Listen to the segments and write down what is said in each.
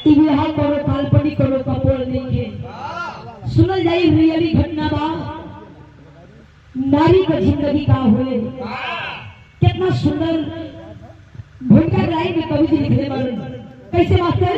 यहाँ कोनो काल्पनिक कोनो कपोल नहीं है। सुनल जाई रियली घटना बा नारी का जिंदगी का होए। कितना सुंदर भूमिका लाइन में कवि जी लिखने वाले कैसे मास्टर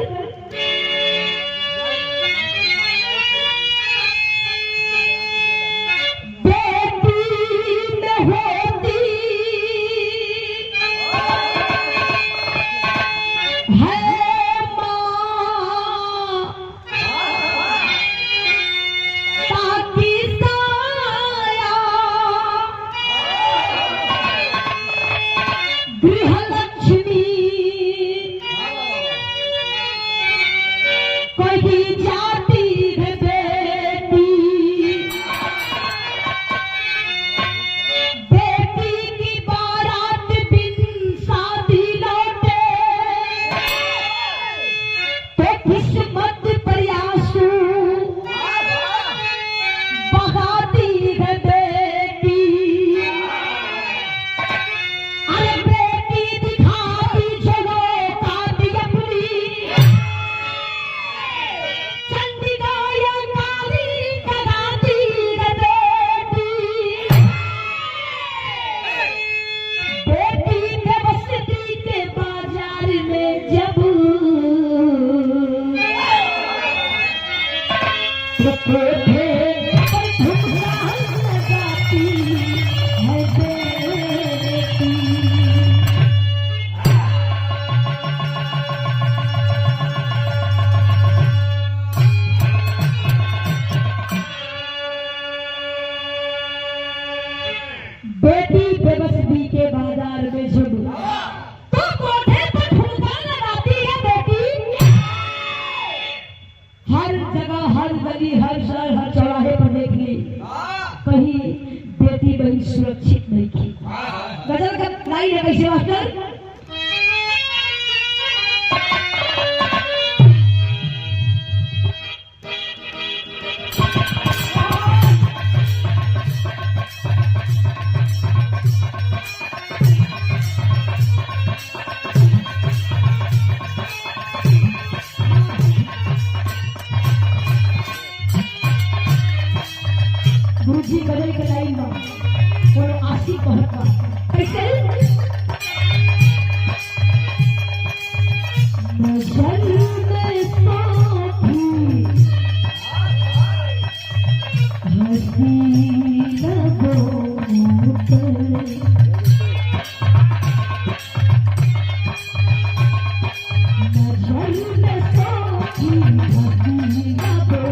बेटी बेबसी के बाजार में जब तो कोठे पर ठुमका लगाती है बेटी। हर जगह हर गली हर शहर हर चौराहे पर देख ली कहीं बेटी बड़ी सुरक्षित नहीं थी। गजल का लाइन है कैसे मास्टर गुरुजी गजल के लाइन में और आशी कहता कैसे नजर में साथी हंसी लगो नजर में साथी हंसी लगो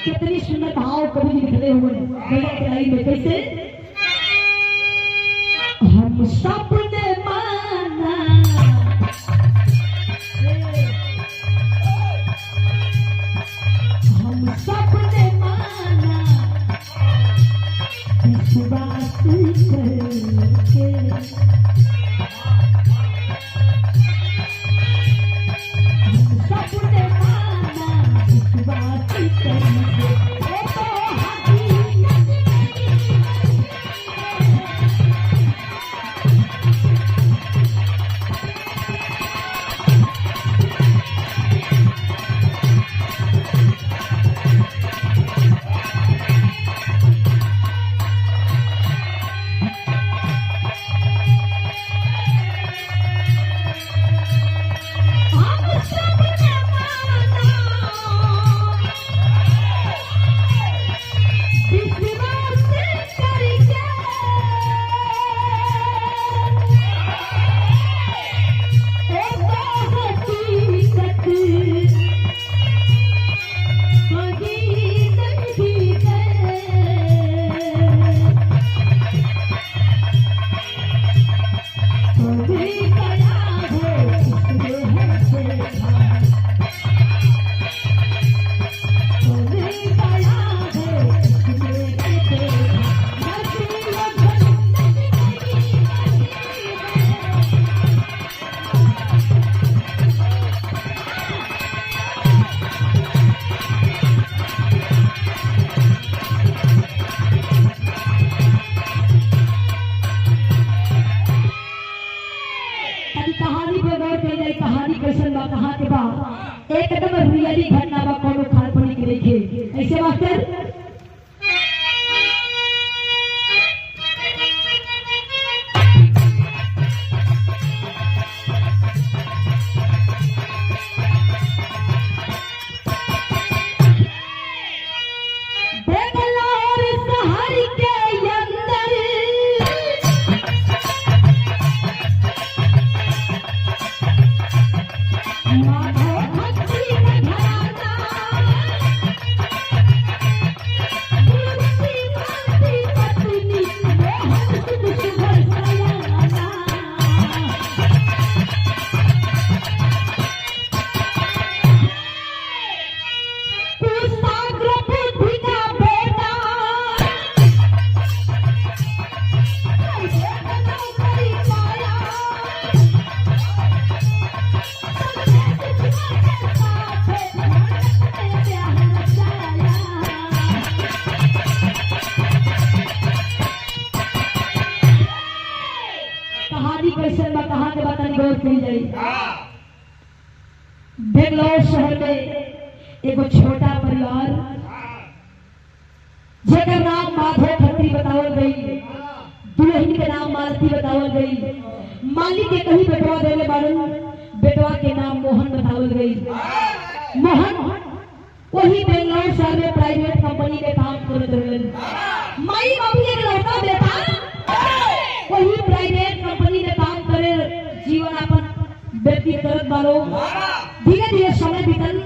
कितनी सुंदर भाव कवि लिखते हुए गजल के लाइन में कैसे हम सपने माना हम सपने माना इस बात करके कहानी कैसन बा कहाँ के बा एकदम रियली घटना बा कोनो काल्पनिक नइखे ऐसे मास्टर बेंगलोर शहर में एगो छोटा परिवार जेकर नाम माधव खत्री बतावल गई, दुल्हन के नाम मालती बतावल गई, मालिक के कहीं बेटवा देले बाड़न, बेटवा के नाम मोहन बतावल गई। मोहन वही बेंगलोर शहर में प्राइवेट कंपनी में काम करत रहलन। माई बाबू के लड़का बेटा वही प्राइवेट कंपनी में काम करे जीवन अपन व्यतीत करत बारो। धीरे धीरे समय बीतल,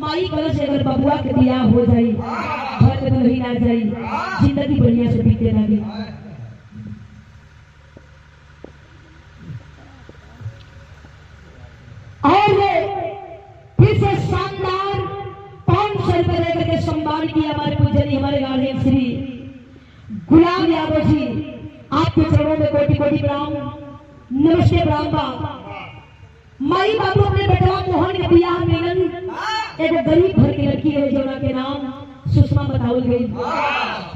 माई कल से अगर बबुआ के बियाह हो जाई, घर में दुल्हन आ जाई, जिंदगी बढ़िया से बीते लगी। और फिर से शानदार 500 रुपए लेकर के सम्मान किया हमारे पूजनी हमारे गार्जियन श्री गुलाम यादव जी। आपके चरणों में कोटि कोटि प्रणाम, नमस्ते प्रणाम बा। माई बाबू अपने बेटवा मोहन के बियाह मिलन एगो गरीब घर की लड़की है जोना के नाम सुषमा बतावल गई।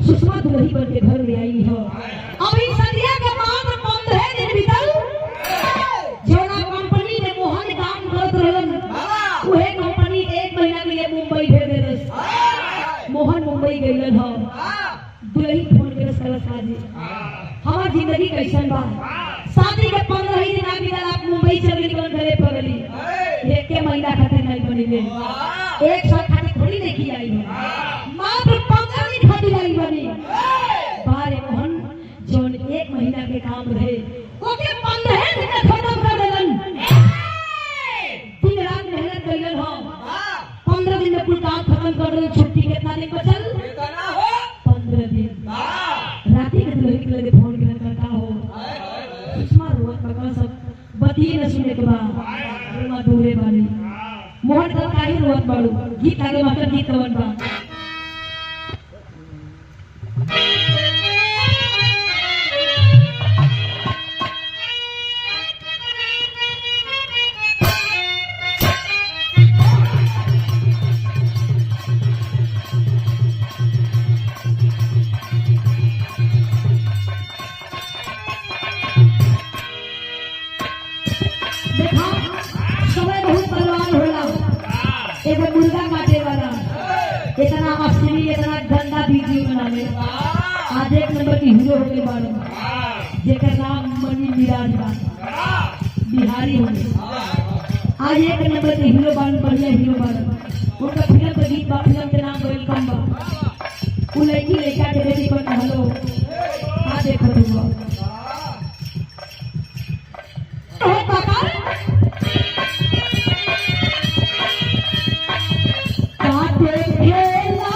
सुषमा दुल्ही बन के घर ले आई है। अभी संध्या के मात्र 15 दिन बीतल, जोना कंपनी में मोहन काम करत रहलन, उहे कंपनी 1 महीना के लिए मुंबई भेज देलस। मोहन मुंबई गइलन ह। दुल्ही फोन करस साजी हमार जिंदगी कैसन बा, शादी के 15 दिन आ बीतल, आप मुंबई चल गई घरे पगली, 1 महीना खातिर नहीं बनी ले, 1 साल खातिर थोड़ी देखी आई है, मात्र 15 दिन खातिर आई बनी। बारे मोहन जोन 1 महीना के काम रहे ओके 15 दिन में खत्म कर देलन। दिन रात मेहनत कइलन हो, 15 दिन में कुल काम खत्म कर देलन। छुट्टी कितना दिन बचल? 15 दिन। राती के दुल्हन के लगे फोन करता हो, सुषमा रोवत पकड़ सब बती न सुने के बाद रुमा दूरे वाली मोहन का काहे रोवत बाड़ू, गीत आगे मास्टर गीत कवन बा। आज एक नंबर की हीरो हो गए बाड़े जेकर नाम मणि मिराज बा बिहारी हो गए। आज एक नंबर के हीरो बाड़े बढ़िया हीरो बाड़े उनका फिल्म का गीत बा फिल्म के नाम वेलकम बा। उ लड़की लड़का के बेटी पर हेलो आ देखो हुआ तो काका काटे खेला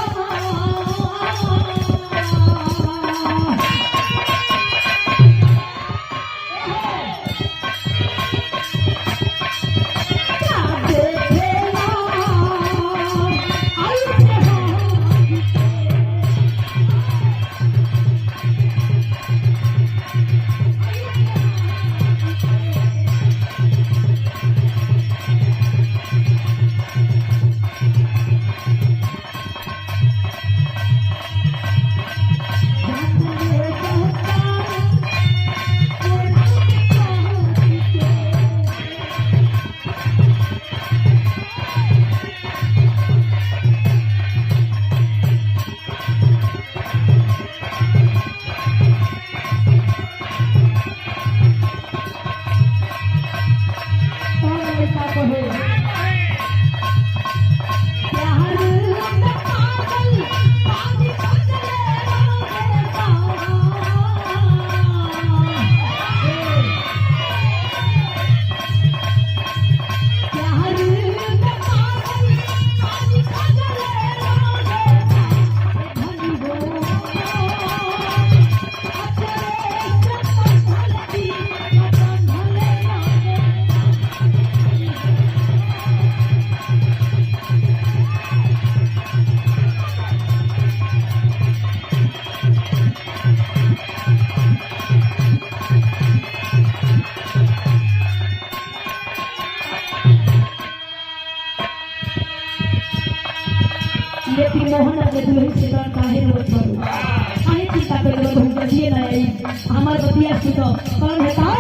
लेकिन मोहन के दुल्हन से डर काहे रोत बरू काहे चिंता करे बरू जल्दी ना आई हमार बतिया सुनो कौन है का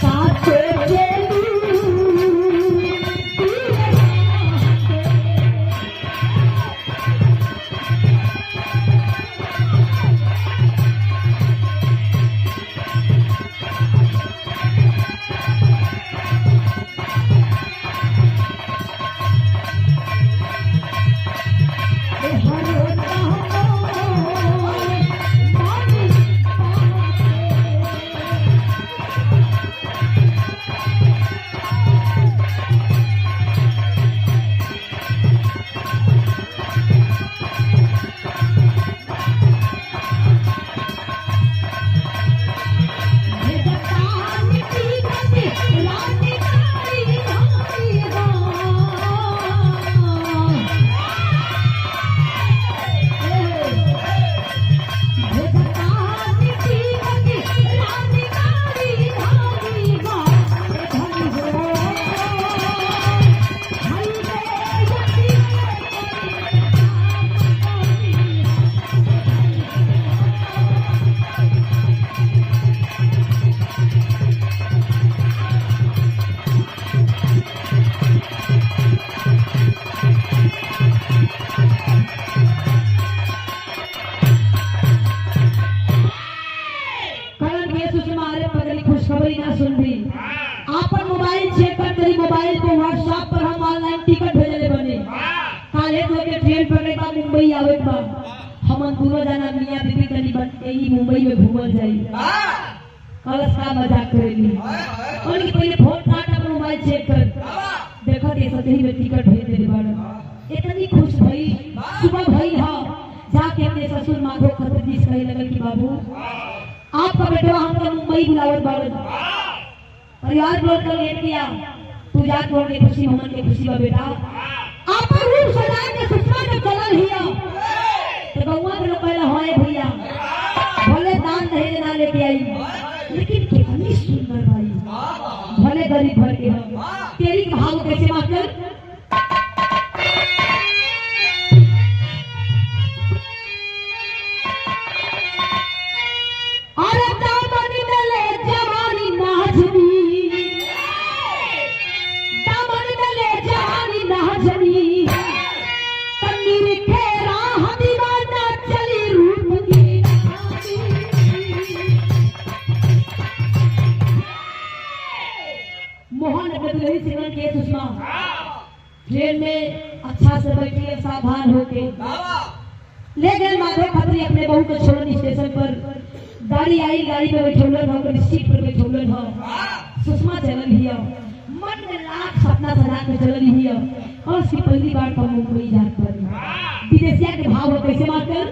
काटे चलू खुशखबरी ना सुन भी आपन मोबाइल चेक कर तेरी मोबाइल पे व्हाट्सएप पर हम ऑनलाइन टिकट भेजले बने काले तो के ट्रेन पकड़े बा मुंबई आवे बा हमन दोनों जना मियां बीबी तनी बन यही मुंबई में घूमल जाई कलस का मजाक करेली और की पहले फोन काट अपन मोबाइल चेक कर देखो के सही में टिकट भेज दे बाड़ इतनी खुश भई सुबह भई हां जाके अपने ससुर माधो खतर जी से लगल कि बाबू आपका बेटा हमको मुंबई बुलावत बाड़न परिवार लोग कर ले किया तू जा तोड़ के खुशी मोहन के खुशी बा बेटा आप रूप सजा के ससुरा के चलल हिया तो गौवा के लोग पहले होए भैया भले दान दहेज ना लेके आई लेकिन कितनी सुंदर भाई भले गरीब भर के हम तेरी भाव कैसे मास्टर दामन में ले जवानी नाजनी तन्नी खेल अपने दुल्हन सिमरन के सुषमा ट्रेन में अच्छा से बैठी सावधान होके ले गए माधव खत्री अपने बहू को छोड़ने स्टेशन पर। गाड़ी आई, गाड़ी पे बैठौलन हो, सीट पर बैठौलन हो, सुषमा चलन हिया, मन में लाख सपना सजा के चलन हिया। और उसकी पहली बार तो मुंबई जात पर विदेशिया के भाव हो कैसे मास्टर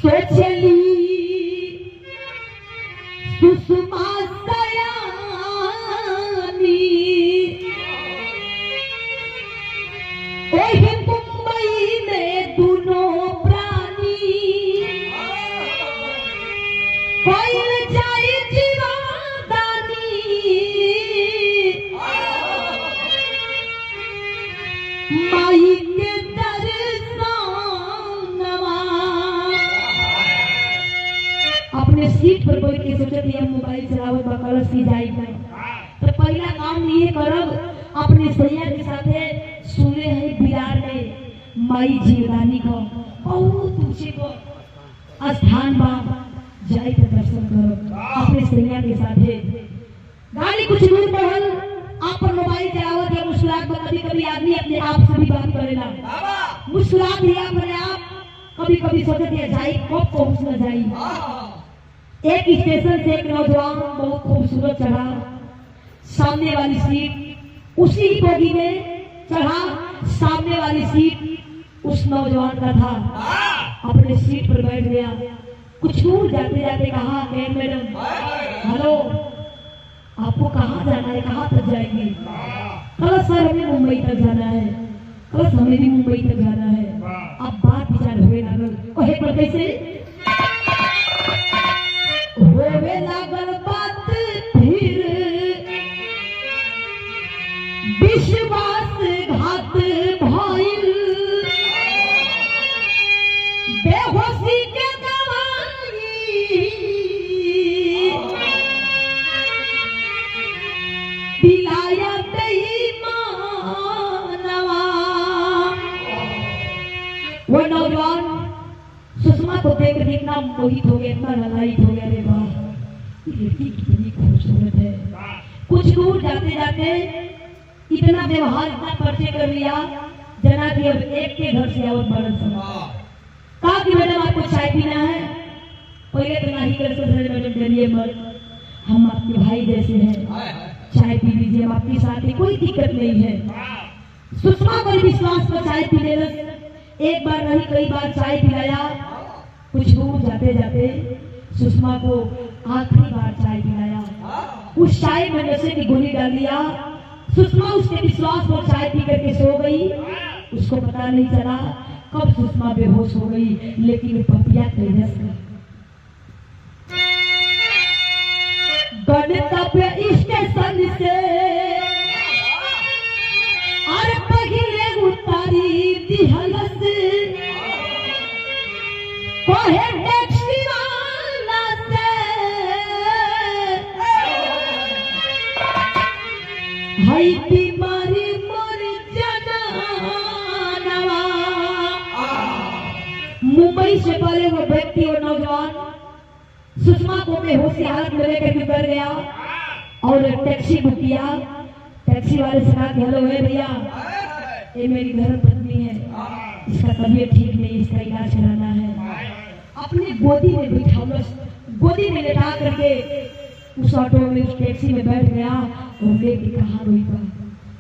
सोचली सुषमा मुंबई में दोनों प्राणी कोयल जाए जीवादानी माई के दर्शनवा अपने सीट पर बैठ के सोचत है मोबाइल चलावत बकल सी जाई तो पहला काम ये करब अपने सैया के साथे सुने है बिरार में माई जीवदानी को बहुत ऊंचे को स्थान बा जाए के दर्शन करो अपने सैया के साथे। गाड़ी कुछ दूर बढ़ल आप पर मोबाइल चलावत या मुस्कुरात कभी कभी आदमी अपने आप से भी बात करेला मुस्कुरात लिया अपने आप कभी कभी सोचते हैं जाई कब पहुंच न जाई। एक स्टेशन से एक नौजवान बहुत खूबसूरत चढ़ा, सामने वाली सीट उसी ही बोगी में चढ़ा, सामने वाली सीट उस नौजवान का था। अपने सीट पर बैठ गया, कुछ दूर जाते जाते कहा मैडम हेलो आपको कहाँ जाना है, कहाँ तक जाएंगे? कल सर हमें मुंबई तक जाना है, कल हमें भी मुंबई तक जाना है। अब बात विचार हुए लागल एक बार कैसे होवे लागल बात फिर विश्वासघात भइल बेहोशी के दवाई दिलाया बेईमानवा। वो नौजवान सुषमा को देख कर इतना मोहित हो गया, इतना ललायित हो गया, अरे वाह ये लड़की कितनी खूबसूरत है। कुछ दूर जाते जाते इतना व्यवहार इतना परिचय कर लिया जना कि अब एक के घर से आवत बड़न कहा कि मैडम आपको चाय पीना है? पहले तो नहीं कर सकते मैडम चलिए मत, हम आपके भाई जैसे हैं, चाय पी लीजिए, हम आपके साथ ही कोई दिक्कत नहीं है। सुषमा पर विश्वास पर चाय पी लेना, एक बार नहीं कई बार चाय पिलाया। कुछ दूर जाते जाते सुषमा को आखिरी बार चाय पिलाया। उस चाय में नशे की गोली डाल दिया। सुषमा उसके विश्वास पर चाय पी करके सो गई। उसको पता नहीं चला कब सुषमा बेहोश हो गई, लेकिन पपिया तेजस गणतव्य स्टेशन से और पहले उतारी दिहलस कोहे टैक्सी वाला से हई बीमारी मोर जनानवा। मुंबई से पहले वो व्यक्ति और नौजवान सुषमा को बेहोशी हालत में लेकर गुजर गया और टैक्सी बुक किया। टैक्सी वाले से कहा कि हेलो है भैया, ये मेरी घर पत्नी है, इसका तबीयत ठीक नहीं, इसका इलाज कराना है। अपनी गोदी में बिठा, गोदी में लेटा करके उस ऑटो में उस टैक्सी में बैठ गया और लेके कहा गई था।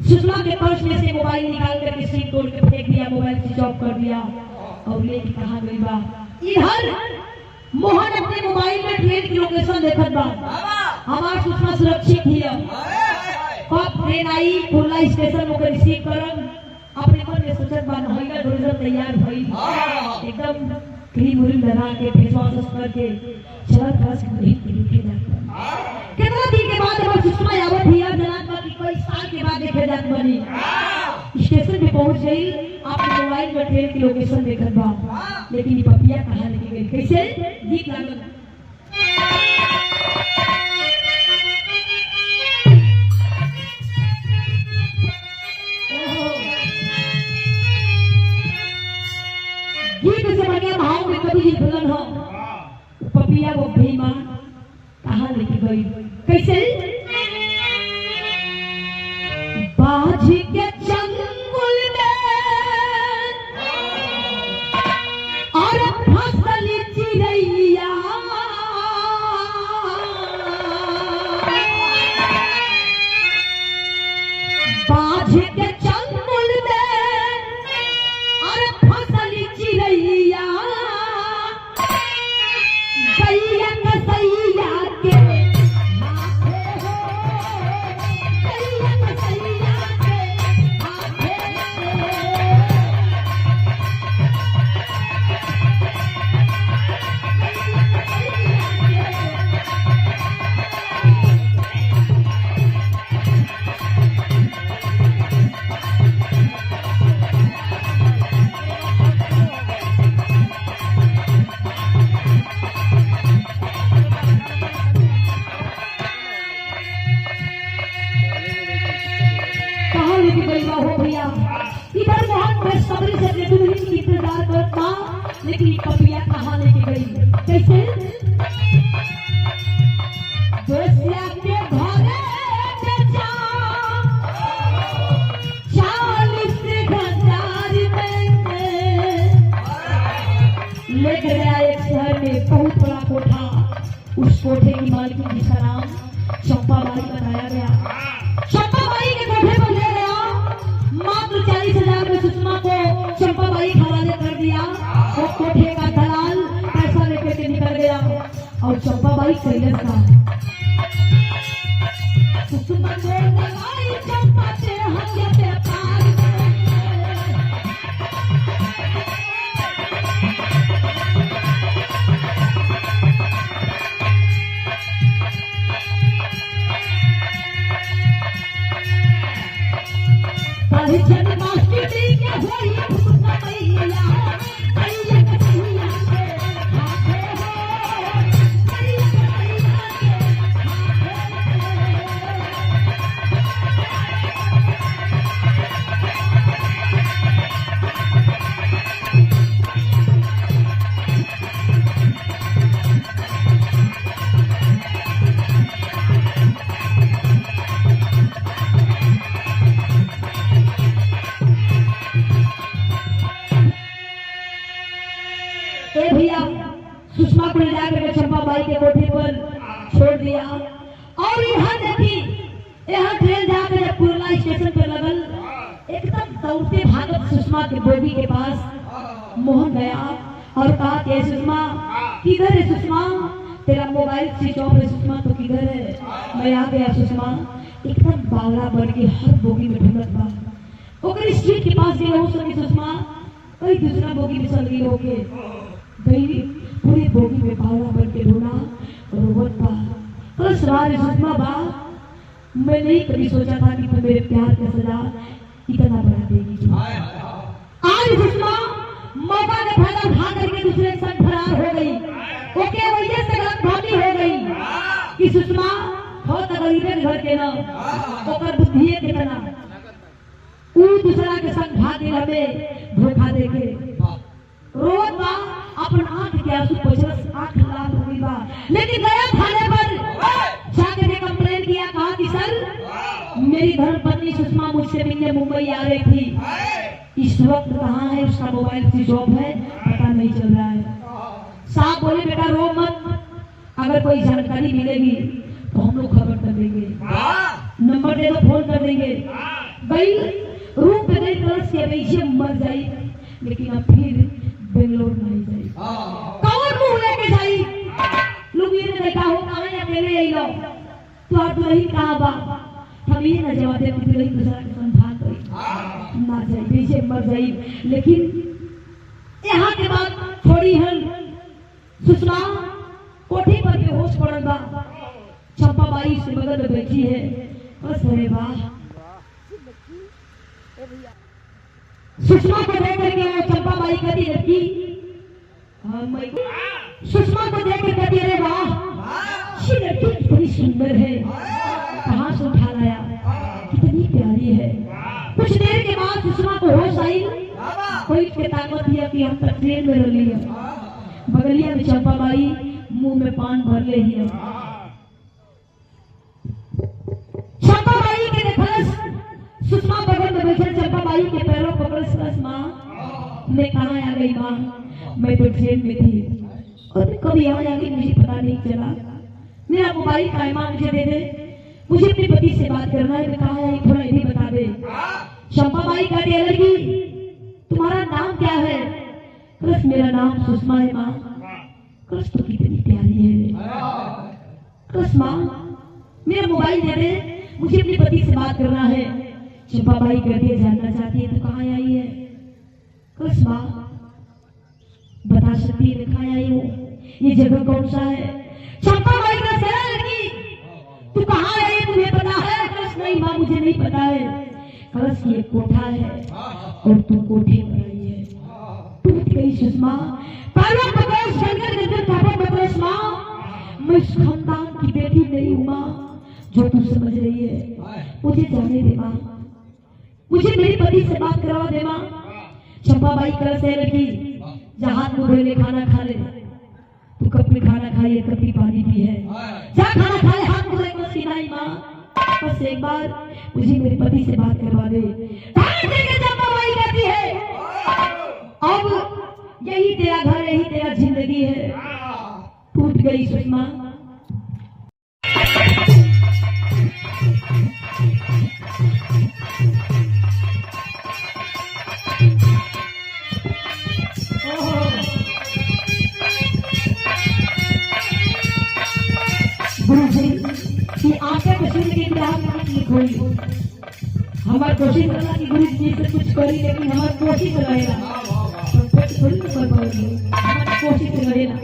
सुषमा के पर्स में से मोबाइल निकाल करके सिम तोड़ के फेंक दिया, मोबाइल स्विच ऑफ कर दिया और लेके कहा गई बा इधर मोहन अपने मोबाइल में ट्रेन की लोकेशन देखत बा, हमार सुषमा सुरक्षित हिया। कब ट्रेन आई खुला स्टेशन ओकर रिसीव करब, अपने मन में सोचत बा नहैया डोजर तैयार भई, एकदम क्रीम उरीम लगा के फेस वॉश करके चलत बस देखे जाता। कितना दिन के बाद अब सुषमा आवत हिया, जनात बा कि कई साल के बाद देखे जात बनी। स्टेशन पे पहुंच गई, आपने मोबाइल में ट्रेन की लोकेशन देखत बा, लेकिन ये पपिया कहाँ लेके गई? कैसे गीत लागल गीत से बढ़िया भाव में कभी जी दुल्हन हो पपिया वो भीमा कहाँ लेके गई कैसे बाजी के चंगुल में और फसली चिड़ैया बाजी के चंगुल में और फसली चिड़ैया गैया कसैया के माथे हो गैया कसैया के माथे कहाँ लेके गई हो भैया इधर बहुत बेसब्री से दुल्हन की इंतजार करता लेकिन पपिया कहाँ लेके गई कैसे दोस्तिया के घरे में जा 40,000 में लेकर गया एक शहर में बहुत बड़ा कोठा उस कोठे की मालिक जिसका नाम चंपाबाई बताया गया चंपाबाई के कोठे पर ले गया मात्र 40,000 में सुषमा को चंपाबाई हवाले कर दिया वो कोठे का दलाल पैसा लेकर के निकल गया और चंपाबाई कैलेस का सुषमा को लगाई चंपा से हत्या पे पार परिचय मास्टर जी के होई भूता मैया मैया कसैया के हाथे हो मैया कसैया के भैया सुषमा को ले जाकर चंपाबाई के कोठे पर छोड़ दिया और यहाँ देखी यहाँ ट्रेन जाकर कुरला स्टेशन पर लगल एकदम दौड़ते भागत सुषमा के बोगी के पास मोहन गया और कहा कि सुषमा किधर है सुषमा तेरा मोबाइल स्विच ऑफ है सुषमा तो किधर है मैं आ गया सुषमा एकदम बावला बन के हर बोगी में ढूंढत बा ओकर स्ट्रीट के पास गए हो सके सुषमा कई दूसरा बोगी में चल गई होके गई पूरी बोगी में बावला बन के ढूंढा रोबोट बा तो सवाल सुषमा बा मैं नहीं कभी सोचा था कि तुम मेरे प्यार का सजा इतना बड़ा देगी आज सुषमा मौका का फायदा उठा करके दूसरे संग फरार हो गई ओके वजह से गलतफहमी हो गई कि सुषमा बहुत गरीबे घर के ना ओकर बुद्धि कितना ऊ दूसरा के संग भागे हमें धोखा देके रोज बा अपन आंख के आंसू पोछलस आंख लाल हो गई बा लेकिन गया थाने पर जाके ने कंप्लेंट किया कहा कि सर मेरी धर्मपत्नी सुषमा मुझसे मिलने मुंबई आ रही थी इस वक्त कहाँ है उसका मोबाइल स्विच ऑफ है पता नहीं चल रहा है साहब बोले बेटा रो मत अगर कोई जानकारी मिलेगी तो हम लोग खबर कर देंगे नंबर दे दो फोन कर देंगे भाई रूम पे गई तरस के पीछे मर जाई लेकिन अब फिर बेंगलोर नहीं जाई कौन मुंह लेके जाई लोग ये देखा हो कहाँ अकेले आई लो तो आप नहीं कहा बा हम ये ना जवाब दे कि नहीं दूसरा के संग भाग गई ना जाई पीछे मर जाई लेकिन यहाँ के बाद थोड़ी हल सुषमा कोठी पर बेहोश पड़ल बा चंपाबाई से बगल में बैठी है बस अरे वाह सुषमा को देख करके वो चंपाबाई कहती लड़की सुषमा को देख कर कहती अरे वाह ये लड़की कितनी सुंदर है कहाँ से उठा लाया कितनी प्यारी है कुछ देर के बाद सुषमा को होश आई कोई के ताकत दिया कि हम तक ट्रेन में रह लिया बगलिया में चंपाबाई मुंह में पान भर ले ही चंपाबाई के देखलस सुषमा बगल में बैठे चंपाबाई के पैरों पकड़स माँ मैं कहाँ आ गई माँ मैं तो ट्रेन में थी और कभी आ गई मुझे पता नहीं चला मेरा मोबाइल का माँ मुझे दे दे मुझे अपने पति से बात करना है मैं कहाँ आई थोड़ा इन्हीं बता दे चंपाबाई का लड़की तुम्हारा नाम क्या है कृष्ण मेरा नाम सुषमा है माँ कृष्ण तो कितनी प्यारी है कृष्ण माँ मेरा मोबाइल दे दे मुझे अपने पति से बात करना है चंपाबाई कहती है जानना चाहती है तो कहाँ आई है कृष्ण माँ बता सकती है मैं कहाँ आई हूँ ये जगह कौन सा है चंपाबाई का सेरा लड़की तू कहाँ आई तुम्हें पता है कृष्ण नहीं माँ मुझे नहीं पता है कलश की एक कोठा है और तू कोठे पर आई है टूट गई सुषमा पहला प्रकाश शंकर नजर थापा प्रकाश माँ मैं इस खानदान की बेटी नहीं हूँ माँ जो तू समझ रही है मुझे जाने दे माँ मुझे मेरे पति से बात करवा दे माँ चंपाबाई कलश है लड़की जहाँ तू पहले खाना खा ले तू कब में खाना खाई कब भी पानी पी है जा खाना खाए हाथ मुझे कुछ नहीं माँ बस एक बार मुझे मेरे पति से बात करवा दे चंपाबाई कहती है अब यही तेरा घर यही तेरा जिंदगी है टूट गई सुषमा गुरु जी की आंखें बचने के लिए हमारी कोशिश करना कि गुरु जी से कुछ करी लेकिन हमारी कोशिश रहेगा हमारी कोशिश रहेगा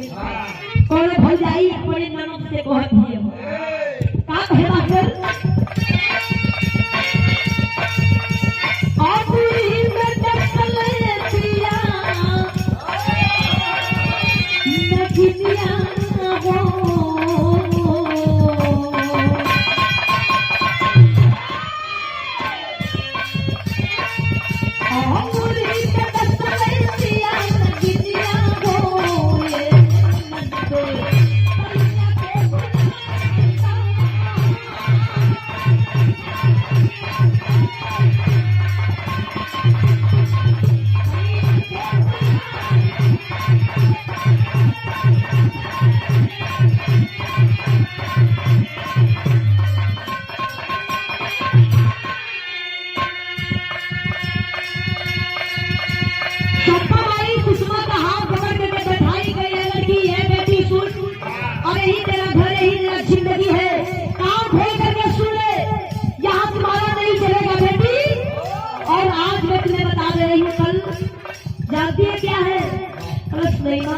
कौन भल जाई अपने ननद से कहत है का कहे मास्टर आपुरी में दसल पिया नगिनिया हो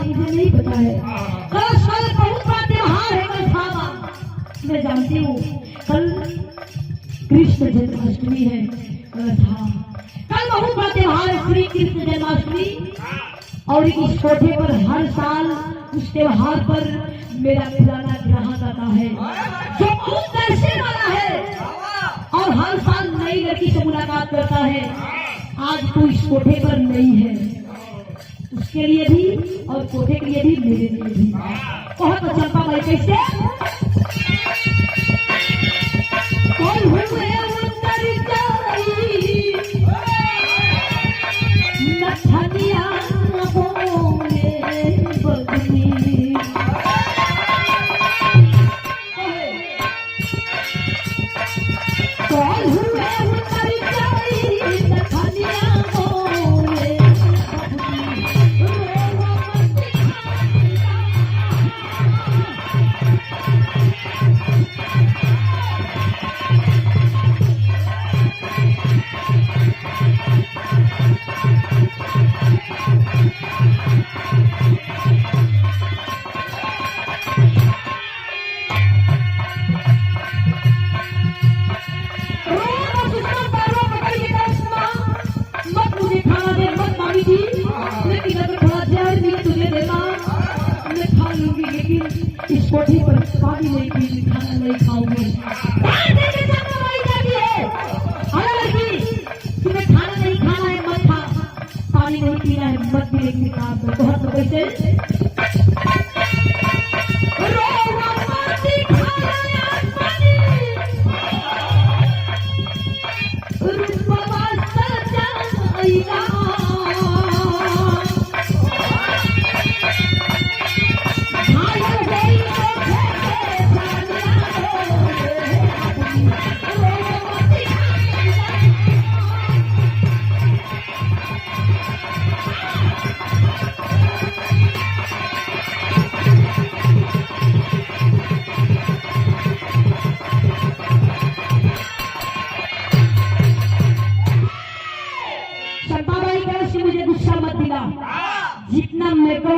मुझे नहीं पता है कल बहुत बड़ा त्योहार है कल भावा मैं जानती हूँ कल कृष्ण जन्माष्टमी है कल बहुत बड़ा त्योहार है श्री कृष्ण जन्माष्टमी और इस कोठे पर हर साल उस त्योहार पर मेरा पुराना ग्राहक आता है जो बहुत पैसे वाला है और हर साल नई लड़की से मुलाकात करता है आज तू इस कोठे पर नहीं है उसके लिए भी और कोठे के लिए भी मेरे लिए भी बहुत चंपाबाई कैसे कौन हुए उत्तर जाई नथनिया बोले बदनी कौन हुए उत्तर जाई नथनिया बोले इस कोठी पर पानी नहीं पी खाना नहीं खाऊंगी तुम्हें खाना नहीं खाना है मत खा पानी नहीं पीना है मत भी लेकिन काम बहुत कैसे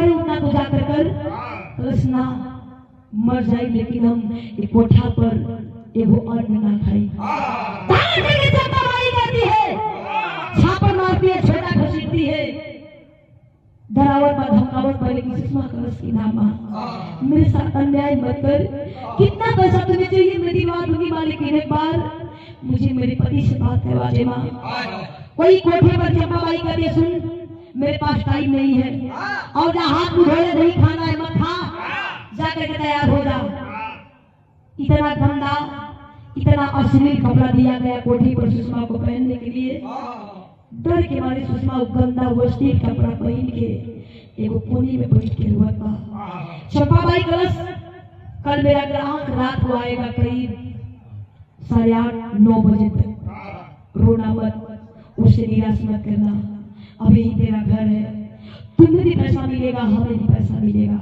सवारी उठना तो जाकर कर कृष्णा मर जाए लेकिन हम एक कोठा पर एगो अन्न ना खाई। चंपाबाई करती है, छापर मारती है, छोटा घसीटती है, डरावट पर धमकावट पर, लेकिन सुषमा कलश की नामा मेरे साथ अन्याय मत कर। कितना पैसा तुम्हें चाहिए मेरी बात होगी माँ, लेकिन एक बार मुझे मेरे पति से बात करवा दे माँ। कोई कोठे पर चंपाबाई कहती है सुन मेरे पास टाइम नहीं है, और जहाँ हाथ मुँह नहीं खाना है मत खा, जाकर के तैयार हो जा। इतना गंदा इतना अश्लील कपड़ा दिया गया कोठी पर सुषमा को पहनने के लिए। डर के मारे सुषमा गंदा अश्लील कपड़ा पहन के एगो कोने में बैठ के हुआ था। चंपाबाई कलश कल मेरा ग्राहक रात को आएगा करीब 8:30-9 बजे तक, रोना मत, उससे निराश मत करना, अभी ही तेरा घर है, तुम्हें भी पैसा मिलेगा हमें भी पैसा मिलेगा।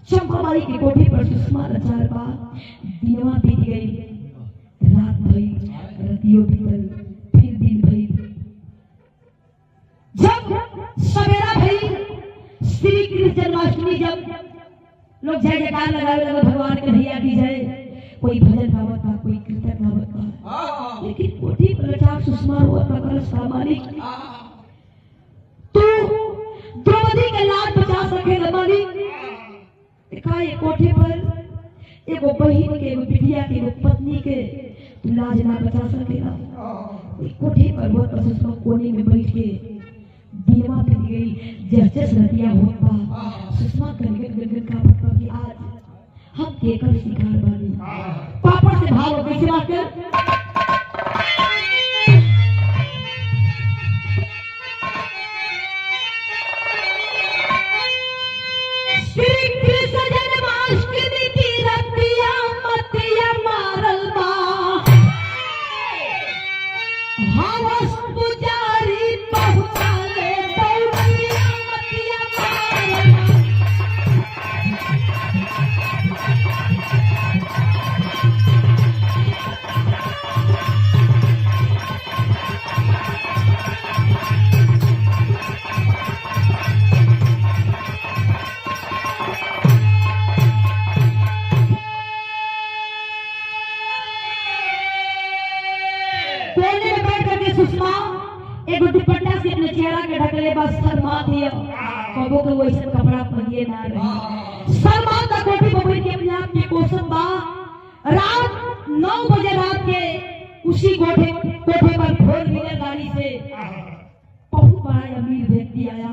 चंपाबाई की कोठी पर सुषमा लाचार बा, दिनवा बीत गई, रात भई, रतियों बीतल, फिर दिन भई। जब सवेरा भई, श्री कृष्ण जन्माष्टमी, जब लोग जय जयकार लगावे लगे भगवान कन्हैया की जय, कोई भजन गावत था, कोई कीर्तन गावत था, लेकिन कोठी पर लाचार सुषमा हुआ था। कलश का मालिक तू द्रौपदी के लाज बचा सके मालिक। देखा ये कोठे पर एगो बहन के, एगो बिटिया के, एगो पत्नी के तू लाज ना बचा सकेला। कोठे पर बहुत सुषमा कोने में बैठ के दिनवा बीत गई, जस रतिया होता, सुषमा गनगन का पक्का कि आज हम केकर शिकार बनी। पापड़ से भाव कैसे बात कर सुषमा एगो दुपट्टा से अपने चेहरा के ढकले बस शर्मा दिया, कबो के वैसे कपड़ा पहनिए ना रहे। शर्मा का कोठी पर बैठ के अपने आप के कोसम बा। रात 9 बजे रात के उसी कोठे पर फोर व्हीलर गाड़ी से बहुत बड़ा अमीर व्यक्ति आया,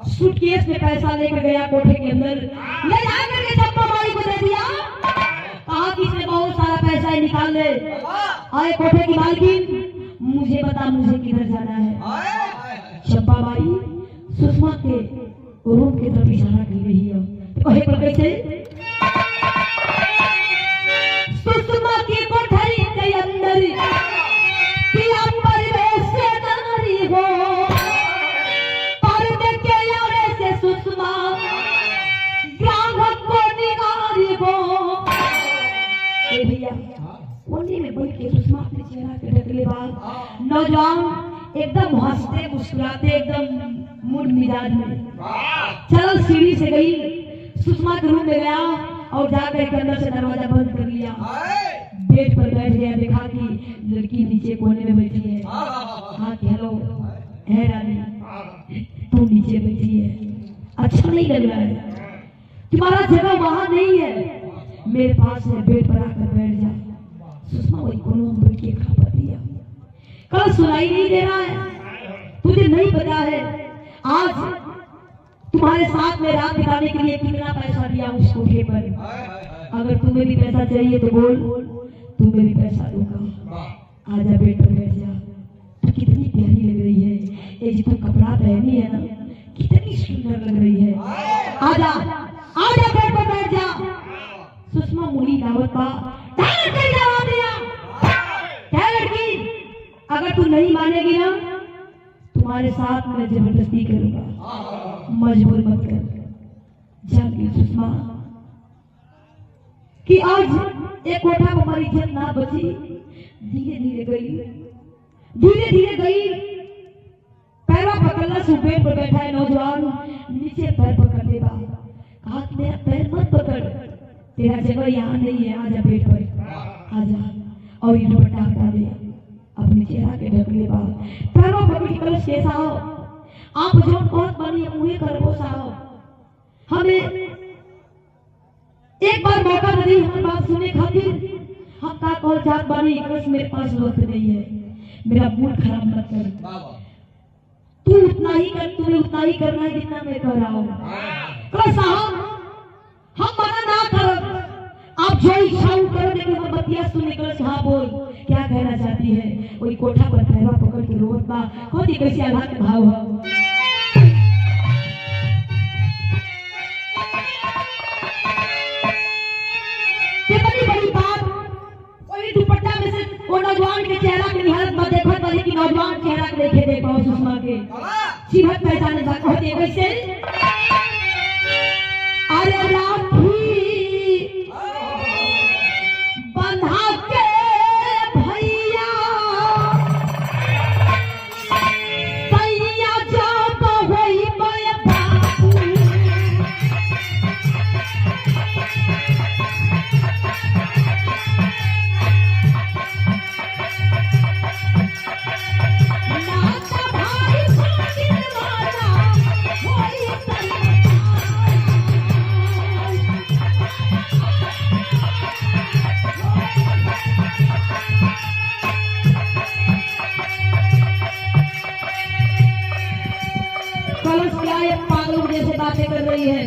सूटकेस में पैसा लेकर गया कोठे के अंदर, ले जाकर के चंपाबाई को दे दिया, कहा कि इसने बहुत सारा पैसा निकाल ले। आए कोठे की मालकिन मुझे बता मुझे किधर जाना है। चंपाबाई सुषमा के रूम की तरफ इशारा कर रही है, वहीं पर कैसे सुषमा की कोठरी के अंदर पिया परिवेश से नारी हो, पर्दे के आड़े से सुषमा ग्राहक को निगारी हो। भैया कोने में बैठ के सुषमा अपने चेहरा के ढकले बाद नौजवान एकदम हंसते मुस्कुराते एकदम मूड मिजाज में चल सीढ़ी से गई, सुषमा के रूम में गया और जाकर के अंदर से दरवाजा बंद कर लिया, बेड पर बैठ गया। देखा कि लड़की नीचे कोने में बैठी है। हाँ हेलो है रानी, तू नीचे बैठी है, अच्छा नहीं लग रहा है, तुम्हारा जगह वहां नहीं है, मेरे पास है, बेड पर आकर बैठ जा। सुषमा वही कोनों में बैठ के खा दिया। कल सुनाई नहीं दे रहा है, तुझे नहीं पता है आज तुम्हारे साथ में रात बिताने के लिए कितना पैसा दिया उस कोठे पर। अगर तुम्हें भी पैसा चाहिए तो बोल, तुम्हें भी पैसा दूंगा। आजा बेड पर बैठ जा, तू कितनी प्यारी लग रही है, ये जो तू कपड़ा पहनी है ना कितनी सुंदर लग रही है। आजा आजा बेड पर बैठ जा। सुषमा मुड़ी दावत का जवाब दिया, क्या लड़की अगर तू नहीं मानेगी ना तुम्हारे साथ मैं जबरदस्ती करूंगा, मजबूर मत कर। जान सुषमा कि आज एक कोठा पर हमारी इज्जत ना बची, धीरे धीरे गई, धीरे धीरे गई। पैरों पर कल्ला से बेड पर बैठा है नौजवान, नीचे पैर पकड़ ले बा, कहा मेरा पैर मत पकड़, तेरा जगह यहाँ नहीं है, आजा पेट पर आजा। और ये दुपट्टा हटा दे, अपने चेहरा के ढक ले बा, पैरों पकड़ कर कैसा हो आप जो बहुत बनी मुहे करबो साहब, हमें एक बार मौका दे हमारी बात सुने खातिर, हम का कॉल जात बानी, बस मेरे पास वक्त नहीं है, मेरा मूड खराब मत कर, तू उतना ही कर, तुम्हें उतना ही करना है जितना मैं कर रहा हूँ। तो साहब हम मना ना करो, आप जो इच्छा करो, लेकिन हम बतिया सुन निकल। हाँ बोल क्या कहना चाहती है? वही कोठा पर पैरा पकड़ के रोत बा, होती कैसी आघात के भाव हो। कितनी बड़ी बात, वही दुपट्टा में से वो नौजवान के चेहरा के निहारत मत देखो, बल्कि कि नौजवान चेहरा के देखे दे पाओ सुषमा के जीवत पहचाने जा कहते हैं वैसे। अरे लाठी बंधा के भैया सैया जा तो होई बय बाबू, जैसे बातें कर रही है,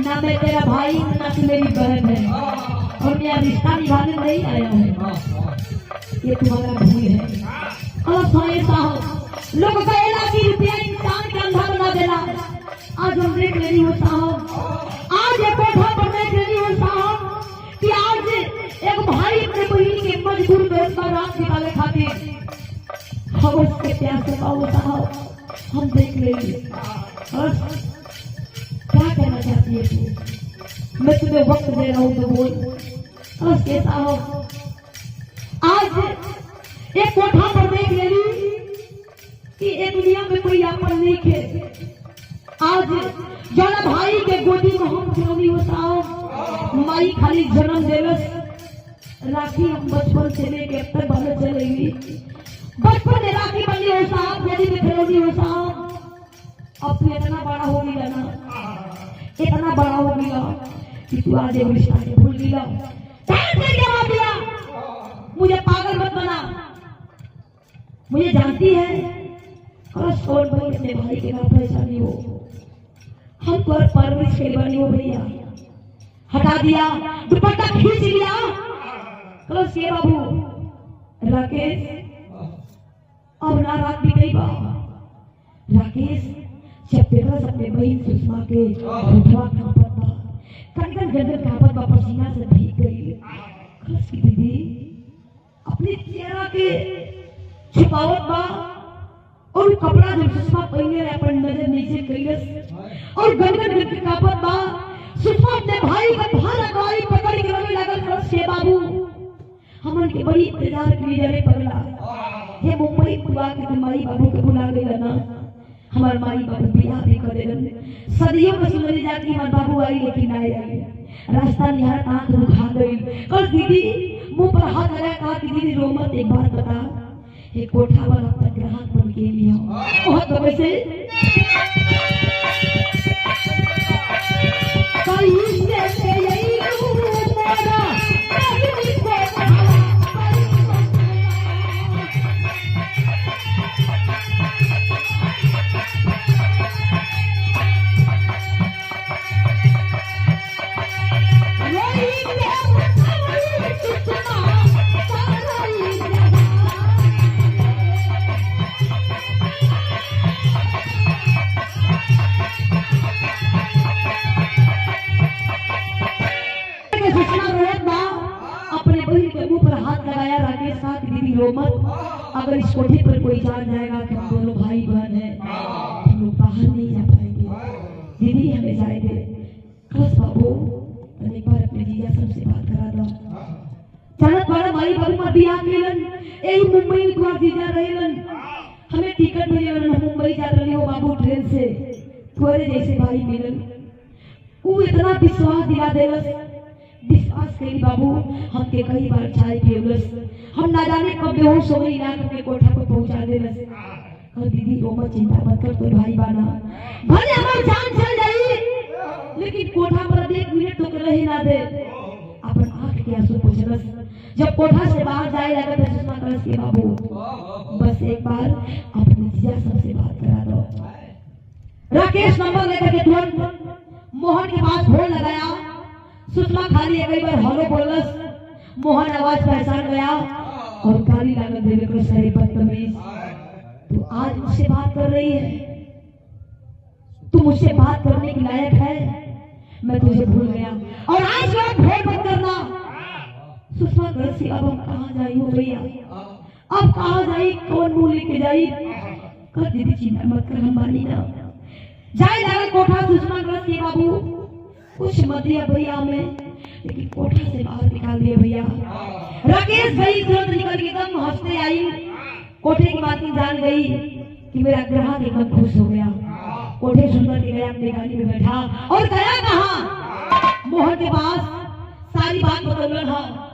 ना मैं तेरा भाई ना तू मेरी बहन है, और मेरा रिश्ता निभाने नहीं आया हूँ, ये तुम्हारा भूल है। और साहब लोग कहेला कि रुपया इंसान का अंधा बना देना, आज हम देख रही हो साहब, आज एक कोठा पर देख रही हो साहब कि आज एक भाई अपने बहन के मजबूर बेच पर रात निकाले खातिर हम उसके प्यार से साहब हम देख लेंगे। और क्या कहना चाहती है तू? मैं तुम्हें वक्त दे रहा हूँ तो बोल। और कैसा हो आज एक कोठा पर देख लेली कि एक दुनिया में कोई आपन नहीं खे, आज जरा भाई के गोदी में हम खिलौनी होता हो, माई खाली जन्म देवस राखी हम बचपन से लेके अब तक बाहर चलेगी, बचपन में राखी बनी हो साहब, गोदी में खिलौनी हो साहब, अब तू इतना बड़ा हो गया ना, इतना बड़ा हो गया कि तू आज एक रिश्ता से भूल गया, दिया मुझे पागल मत बना, मुझे जानती है और छोड़ भाई अपने भाई के नाम परेशानी हो, हम तो परवरिश के बनी हो भैया, हटा दिया दुपट्टा खींच लिया। कलो से बाबू राकेश अब ना रात भी गई बा, राकेश जब देखा अपने बहन सुषमा के रुठवा कांपत बा, कनकन गदर कांपत बा, पसीना से भीग गई। कलश की दीदी अपने चेहरा के छुपावत बा और कपड़ा जो सुषमा पहने रहे अपन नजर नीचे कैलस और गनगन गदर कांपत बा। सुषमा अपने भाई का भार अगवाई पकड़ के रोने लगल। कलश से बाबू हमन के बड़ी इंतजार के लिए रे पगला, ये मुंबई बुला के तुम्हारी बाबू के बुला गई ना, हमार माई बाबू बियाह भी कर देलन, सदियों में सुनली जाके हमार बाबू आई लेकिन नहीं आई, रास्ता निहार आंख रुखा गई। कल दीदी मुंह पर हाथ लगा कहा कि दीदी रो मत, एक बात बता, ये कोठा वाला अपना ग्राहक बन के लियो बहुत तो वैसे कहीं से यही मेरा अपने बहन के मुंह पर हाथ लगाया। राकेश कहा कि दीदी रो मत, अगर इस कोठे पर कोई जान जाएगा कि हम दोनों भाई बहन हैं, हम लोग बाहर नहीं जा पाएंगे, दीदी हमें जाए दे। बस बाबू एक बार अपने जीजा सबसे बात करा दो, चलत बड़ा माई बाबू मत बियाह केलन, यही मुंबई में तुम्हारा जीजा रहेलन, हमें टिकट मिलेलन, हम मुंबई जा रहे हो बाबू ट्रेन से, तोरे जैसे भाई मिलल, वो इतना विश्वास दिला देलस, विश्वास करी बाबू हमके कई बार चाय पियलस, हम ना जाने कब बेहोश हो गई ना के कोठा पर पहुंचा देलस। कह दीदी ओ मत चिंता मत कर, तो भाई बाना भले हमार जान चल जाई लेकिन कोठा पर एक मिनट तो रही ना दे। अपन आंख के आंसू पोंछलस, जब कोठा से बाहर जाए लगा तो सुषमा कलश के बाबू बस एक बार अपने जीजा सबसे बात करा दो। राकेश नंबर लेकर के तुरंत मोहन के पास फोन लगाया। सुषमा खाली एक बार हेलो बोलस, मोहन आवाज पहचान गया और गाली लागत देवे को सारे बदतमीज, तू आज मुझसे बात कर रही है, तू मुझसे बात करने के लायक है, मैं तुझे भूल गया और आज मैं भेंट मत करना। सुषमा घर से अब हम कहाँ जाई हो भैया, अब कहाँ जाई, कौन मुंह लेके जाई। कर दीदी चिंता मत कर, हम मानी ना जाए लगा कोठा। सुषमा घर से बाबू कुछ मत दिया भैया हमें, लेकिन कोठा से बाहर निकाल दिया भैया। राकेश भाई तुरंत निकल के एकदम हंसते आई, कोठे की बात जान गई कि मेरा ग्राहक एकदम खुश हो गया। कोठे सुंदर के गया, अपनी गाड़ी में बैठा और गया कहाँ, मोहन के पास सारी बात बतौलन। हाँ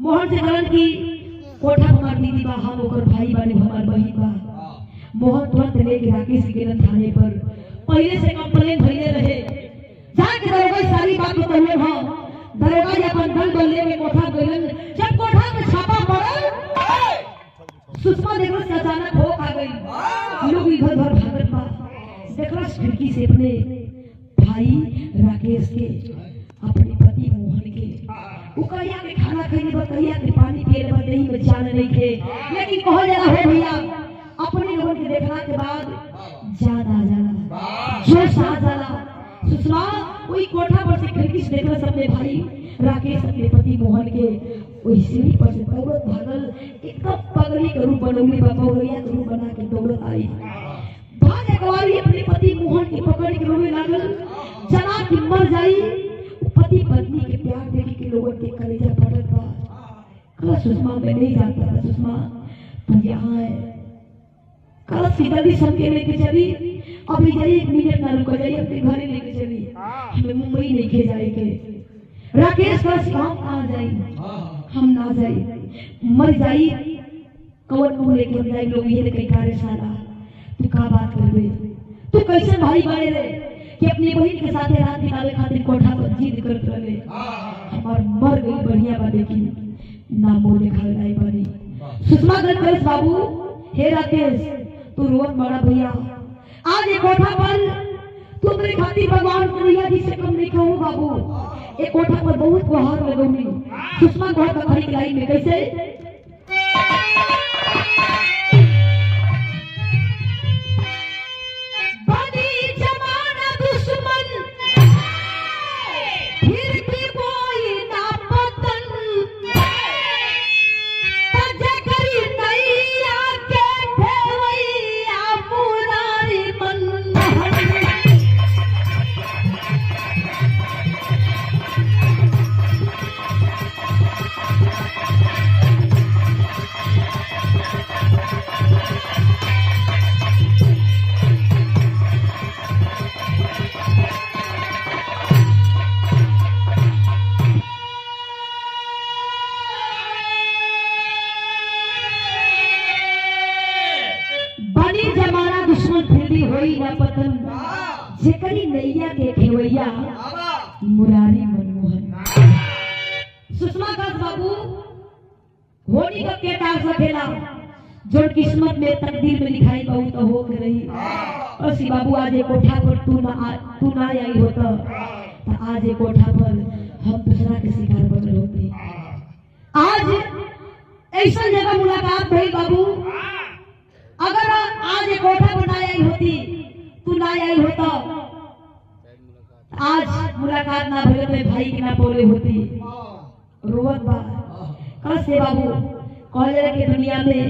मोहन से कहलन की कोठा हमार दीदी बा, हम ओकर भाई बानी, हमार बहिन बा। मोहन तुरंत लेके राकेश के गेलन थाने पर, पहले से कंप्लेन भइले रहे, जाके दरोगा सारी बात बतौलन। हाँ दरोगा जी अपन दल बल लेके कोठा गइलन, जब कोठा में छापा पड़ल सुषमा देखलस कि अचानक होक आ गई, लोग इधर उधर भागत बा। देखलस खिड़की से अपने भाई राकेश के, अपने पति मोहन के, वो कहिया के खाना खइले बा, कहिया के पानी पिए बा, नहीं में जान नहीं थे, लेकिन कहल जाला हो भैया अपने लोगन के देखला के बाद याद आ जाला, जोश आ जाला। सुषमा वही कोठा पर से खिड़की से देखलस अपने भाई राकेश, अपने पति मोहन के, वही सीढ़ी पर से दौड़त भागल, एकदम पगली के रूप बनौली बा, पगलिया के रूप बना के दौड़त आई। भाग एकवारी अपने पति मोहन की पकड़ के रोवे लागल, जना की मर जाई। पति पत्नी के प्यार देख के लोगों के कलेजा फटत बा। कल सुषमा मैं नहीं जानता था, सुषमा तू यहाँ है, कल सीधा दी सब के लेके चली, अभी जाइए एक मिनट ना रुको, जाइए अपने घरे लेके चली, हमें मुंबई नहीं ले जाएंगे। राकेश बस गाँव कहाँ जाई, हम ना जाई, मर जाई, कवर मुंह लेके हम जाए लोग ये कहीं कार्यशाला। तू का बात करबे, तू कैसे भाई बाड़े रे कि अपनी बहन के साथ रात बितावे खातिर कोठा पर जिद करत रहे। हमार मर गई बढ़िया बा, लेकिन ना मोह दिखावे नहीं बनी। सुषमा गणेश बाबू, हे राकेश तू रोन बड़ा भैया, आज ये कोठा पर तू मेरे खातिर भगवान कन्हैया जी से कम नहीं कहूँ बाबू, एक कोठा पर बहुत गुहार लगौनी। सुषमा घर का खड़ी लाई में कैसे होई ना पतन, जेकरी नैया के खेवैया मुरारी मनमोहन। सुषमा दास बाबू होनी का के टाल सकेला, जो किस्मत में तकदीर में लिखाई बहुत हो के रही। और सी बाबू आज एक कोठा पर तू ना आई होता, तो आज एक कोठा पर हम दूसरा के शिकार बन होते। आज ऐसा जगह मुलाकात भई बाबू, अगर आज एक कोठा पर ना आई होती, तू ना आई होता, आज मुलाकात ना भले तो भाई की ना बोले होती। रोवत बा कल से बाबू, कॉलेज के दुनिया में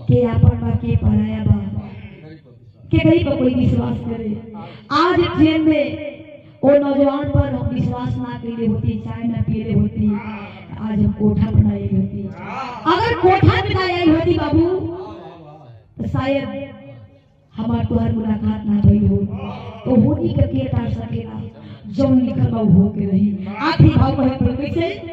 के आपन बा के पराया बा, के कहीं पर कोई विश्वास करे। आज जेल में वो नौजवान पर हम विश्वास ना करे होती, चाय ना पिए होती, आज हम कोठा बनाई होती। अगर कोठा बनाई होती बाबू, तो शायद हमार तुहार मुलाकात ना भइल हो तो होनी के टार सकेला जौन लिखल बा हो के रही। आखिरी भाव में कैसे